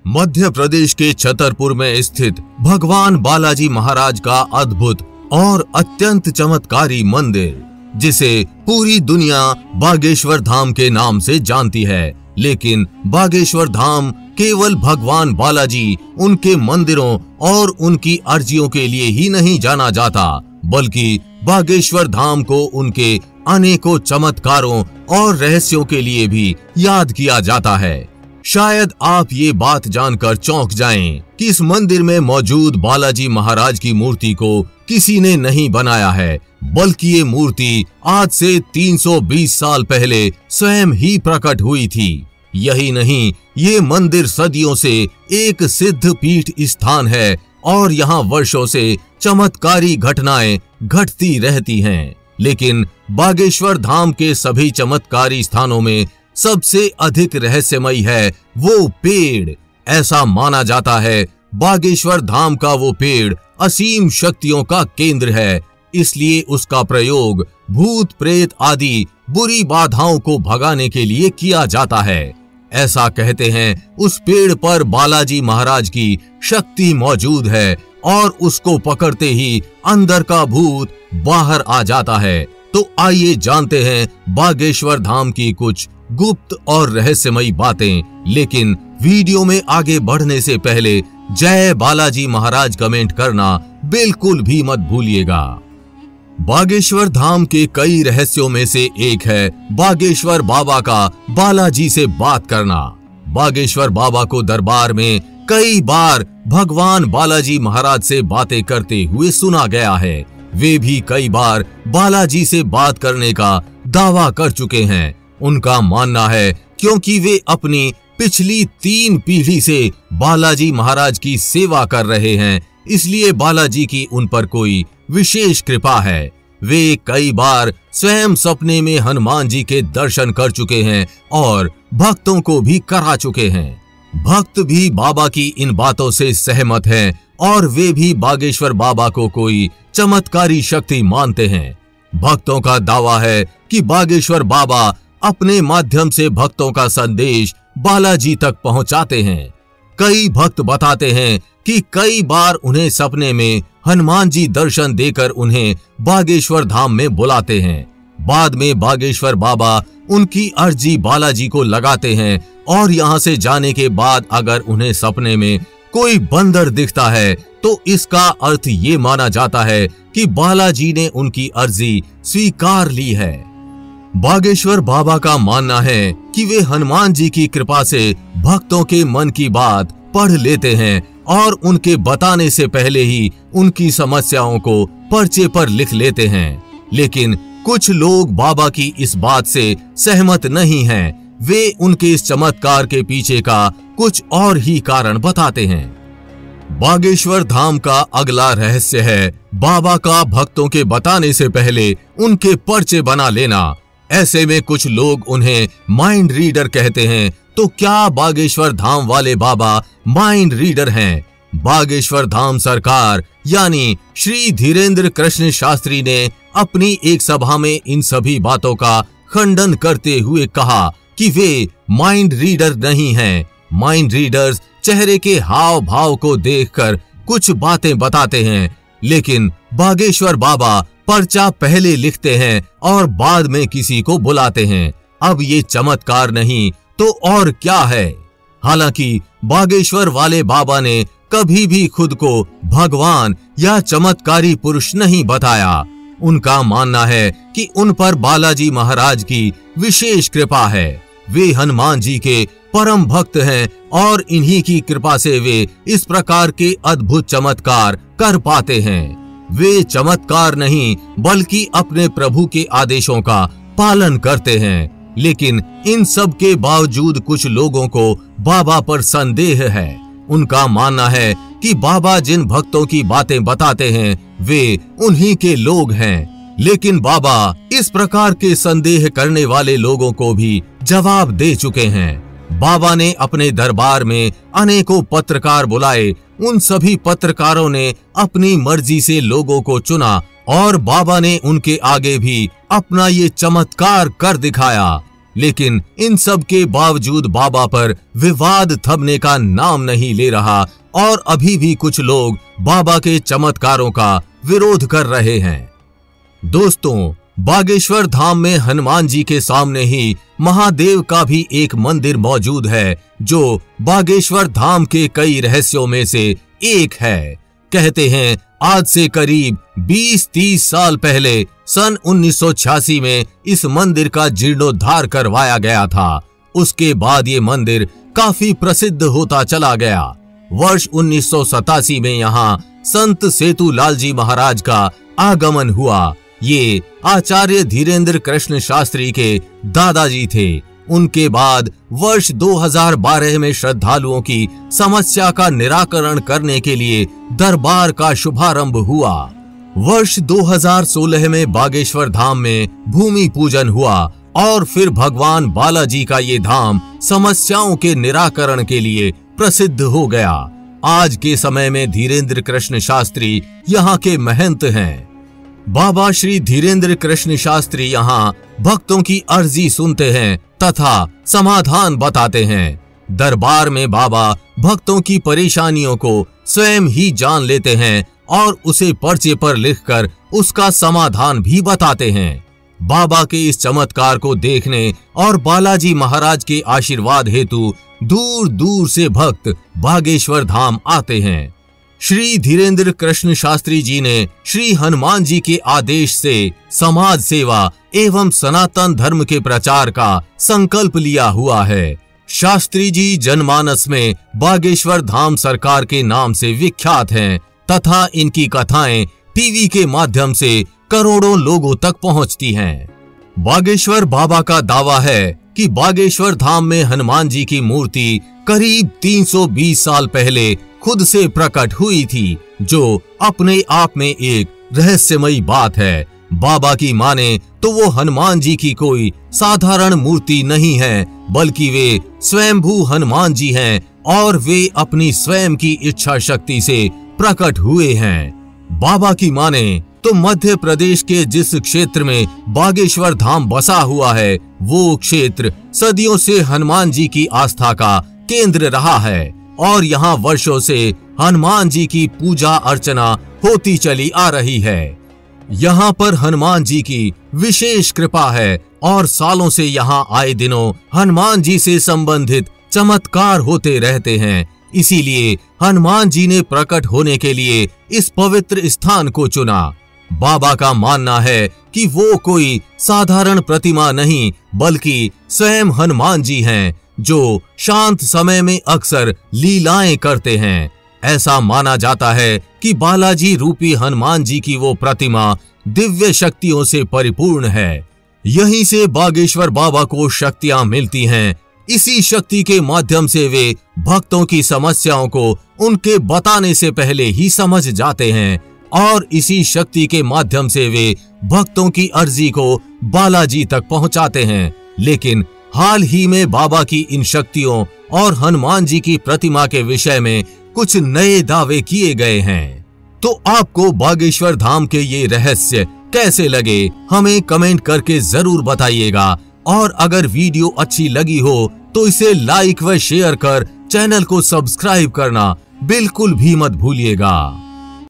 मध्य प्रदेश के छतरपुर में स्थित भगवान बालाजी महाराज का अद्भुत और अत्यंत चमत्कारी मंदिर, जिसे पूरी दुनिया बागेश्वर धाम के नाम से जानती है। लेकिन बागेश्वर धाम केवल भगवान बालाजी, उनके मंदिरों और उनकी अर्जियों के लिए ही नहीं जाना जाता, बल्कि बागेश्वर धाम को उनके अनेकों चमत्कारों और रहस्यों के लिए भी याद किया जाता है। शायद आप ये बात जानकर चौंक जाएं कि इस मंदिर में मौजूद बालाजी महाराज की मूर्ति को किसी ने नहीं बनाया है, बल्कि ये मूर्ति आज से 320 साल पहले स्वयं ही प्रकट हुई थी। यही नहीं, ये मंदिर सदियों से एक सिद्ध पीठ स्थान है और यहाँ वर्षों से चमत्कारी घटनाएं घटती रहती हैं। लेकिन बागेश्वर धाम के सभी चमत्कारी स्थानों में सबसे अधिक रहस्यमयी है वो पेड़। ऐसा माना जाता है बागेश्वर धाम का वो पेड़ असीम शक्तियों का केंद्र है, इसलिए उसका प्रयोग भूत प्रेत आदि बुरी बाधाओं को भगाने के लिए किया जाता है। ऐसा कहते हैं उस पेड़ पर बालाजी महाराज की शक्ति मौजूद है और उसको पकड़ते ही अंदर का भूत बाहर आ जाता है। तो आइए जानते हैं बागेश्वर धाम की कुछ गुप्त और रहस्यमयी बातें। लेकिन वीडियो में आगे बढ़ने से पहले जय बालाजी महाराज कमेंट करना बिल्कुल भी मत भूलिएगा। बागेश्वर धाम के कई रहस्यों में से एक है बागेश्वर बाबा का बालाजी से बात करना। बागेश्वर बाबा को दरबार में कई बार भगवान बालाजी महाराज से बातें करते हुए सुना गया है। वे भी कई बार बालाजी से बात करने का दावा कर चुके हैं। उनका मानना है क्योंकि वे अपनी पिछली 3 पीढ़ी से बालाजी महाराज की सेवा कर रहे हैं, इसलिए बालाजी की उन पर कोई विशेष कृपा है। वे कई बार स्वयं सपने में हनुमान जी के दर्शन कर चुके हैं और भक्तों को भी करा चुके हैं। भक्त भी बाबा की इन बातों से सहमत हैं और वे भी बागेश्वर बाबा को कोई चमत्कारी शक्ति मानते हैं। भक्तों का दावा है कि बागेश्वर बाबा अपने माध्यम से भक्तों का संदेश बालाजी तक पहुंचाते हैं। कई भक्त बताते हैं कि कई बार उन्हें सपने में हनुमान जी दर्शन देकर उन्हें बागेश्वर धाम में बुलाते हैं। बाद में बागेश्वर बाबा उनकी अर्जी बालाजी को लगाते हैं और यहाँ से जाने के बाद अगर उन्हें सपने में कोई बंदर दिखता है तो इसका अर्थ ये माना जाता है कि बालाजी ने उनकी अर्जी स्वीकार ली है। बागेश्वर बाबा का मानना है कि वे हनुमान जी की कृपा से भक्तों के मन की बात पढ़ लेते हैं और उनके बताने से पहले ही उनकी समस्याओं को पर्चे पर लिख लेते हैं। लेकिन कुछ लोग बाबा की इस बात से सहमत नहीं हैं। वे उनके इस चमत्कार के पीछे का कुछ और ही कारण बताते हैं। बागेश्वर धाम का अगला रहस्य है बाबा का भक्तों के बताने से पहले उनके पर्चे बना लेना। ऐसे में कुछ लोग उन्हें माइंड रीडर कहते हैं। तो क्या बागेश्वर धाम वाले बाबा माइंड रीडर हैं? बागेश्वर धाम सरकार यानी श्री धीरेन्द्र कृष्ण शास्त्री ने अपनी एक सभा में इन सभी बातों का खंडन करते हुए कहा कि वे माइंड रीडर नहीं हैं। माइंड रीडर्स चेहरे के हाव भाव को देखकर कुछ बातें बताते हैं, लेकिन बागेश्वर बाबा पर्चा पहले लिखते हैं और बाद में किसी को बुलाते हैं। अब ये चमत्कार नहीं तो और क्या है? हालांकि बागेश्वर वाले बाबा ने कभी भी खुद को भगवान या चमत्कारी पुरुष नहीं बताया। उनका मानना है कि उन पर बालाजी महाराज की विशेष कृपा है। वे हनुमान जी के परम भक्त हैं और इन्हीं की कृपा से वे इस प्रकार के अद्भुत चमत्कार कर पाते हैं। वे चमत्कार नहीं बल्कि अपने प्रभु के आदेशों का पालन करते हैं। लेकिन इन सब के बावजूद कुछ लोगों को बाबा पर संदेह है। उनका मानना है कि बाबा जिन भक्तों की बातें बताते हैं वे उन्हीं के लोग हैं। लेकिन बाबा इस प्रकार के संदेह करने वाले लोगों को भी जवाब दे चुके हैं। बाबा ने अपने दरबार में अनेकों पत्रकार बुलाए। उन सभी पत्रकारों ने अपनी मर्जी से लोगों को चुना और बाबा ने उनके आगे भी अपना ये चमत्कार कर दिखाया। लेकिन इन सब के बावजूद बाबा पर विवाद थमने का नाम नहीं ले रहा और अभी भी कुछ लोग बाबा के चमत्कारों का विरोध कर रहे हैं। दोस्तों, बागेश्वर धाम में हनुमान जी के सामने ही महादेव का भी एक मंदिर मौजूद है, जो बागेश्वर धाम के कई रहस्यों में से एक है। कहते हैं आज से करीब 20-30 साल पहले सन 1986 में इस मंदिर का जीर्णोद्धार करवाया गया था। उसके बाद ये मंदिर काफी प्रसिद्ध होता चला गया। वर्ष 1987 में यहाँ संत सेतुलाल जी महाराज का आगमन हुआ। ये आचार्य धीरेन्द्र कृष्ण शास्त्री के दादाजी थे। उनके बाद वर्ष 2012 में श्रद्धालुओं की समस्या का निराकरण करने के लिए दरबार का शुभारंभ हुआ। वर्ष 2016 में बागेश्वर धाम में भूमि पूजन हुआ और फिर भगवान बालाजी का ये धाम समस्याओं के निराकरण के लिए प्रसिद्ध हो गया। आज के समय में धीरेन्द्र कृष्ण शास्त्री यहाँ के महंत हैं। बाबा श्री धीरेन्द्र कृष्ण शास्त्री यहाँ भक्तों की अर्जी सुनते हैं तथा समाधान बताते हैं। दरबार में बाबा भक्तों की परेशानियों को स्वयं ही जान लेते हैं और उसे पर्चे पर लिखकर उसका समाधान भी बताते हैं। बाबा के इस चमत्कार को देखने और बालाजी महाराज के आशीर्वाद हेतु दूर दूर से भक्त बागेश्वर धाम आते हैं। श्री धीरेन्द्र कृष्ण शास्त्री जी ने श्री हनुमान जी के आदेश से समाज सेवा एवं सनातन धर्म के प्रचार का संकल्प लिया हुआ है। शास्त्री जी जनमानस में बागेश्वर धाम सरकार के नाम से विख्यात हैं तथा इनकी कथाएं टीवी के माध्यम से करोड़ों लोगों तक पहुंचती हैं। बागेश्वर बाबा का दावा है कि बागेश्वर धाम में हनुमान जी की मूर्ति करीब 320 साल पहले खुद से प्रकट हुई थी, जो अपने आप में एक रहस्यमयी बात है। बाबा की माने तो वो हनुमान जी की कोई साधारण मूर्ति नहीं है, बल्कि वे स्वयंभू हनुमान जी हैं और वे अपनी स्वयं की इच्छा शक्ति से प्रकट हुए हैं। बाबा की माने तो मध्य प्रदेश के जिस क्षेत्र में बागेश्वर धाम बसा हुआ है, वो क्षेत्र सदियों से हनुमान जी की आस्था का केंद्र रहा है और यहाँ वर्षों से हनुमान जी की पूजा अर्चना होती चली आ रही है। यहाँ पर हनुमान जी की विशेष कृपा है और सालों से यहाँ आए दिनों हनुमान जी से संबंधित चमत्कार होते रहते हैं। इसीलिए हनुमान जी ने प्रकट होने के लिए इस पवित्र स्थान को चुना। बाबा का मानना है कि वो कोई साधारण प्रतिमा नहीं, बल्कि स्वयं हनुमान जी हैं, जो शांत समय में अक्सर लीलाएं करते हैं। ऐसा माना जाता है कि बालाजी रूपी हनुमान जी की वो प्रतिमा दिव्य शक्तियों से परिपूर्ण है। यहीं से बागेश्वर बाबा को शक्तियां मिलती हैं। इसी शक्ति के माध्यम से वे भक्तों की समस्याओं को उनके बताने से पहले ही समझ जाते हैं और इसी शक्ति के माध्यम से वे भक्तों की अर्जी को बालाजी तक पहुंचाते हैं। लेकिन हाल ही में बाबा की इन शक्तियों और हनुमान जी की प्रतिमा के विषय में कुछ नए दावे किए गए हैं। तो आपको बागेश्वर धाम के ये रहस्य कैसे लगे, हमें कमेंट करके जरूर बताइएगा। और अगर वीडियो अच्छी लगी हो तो इसे लाइक व शेयर कर चैनल को सब्सक्राइब करना बिल्कुल भी मत भूलिएगा।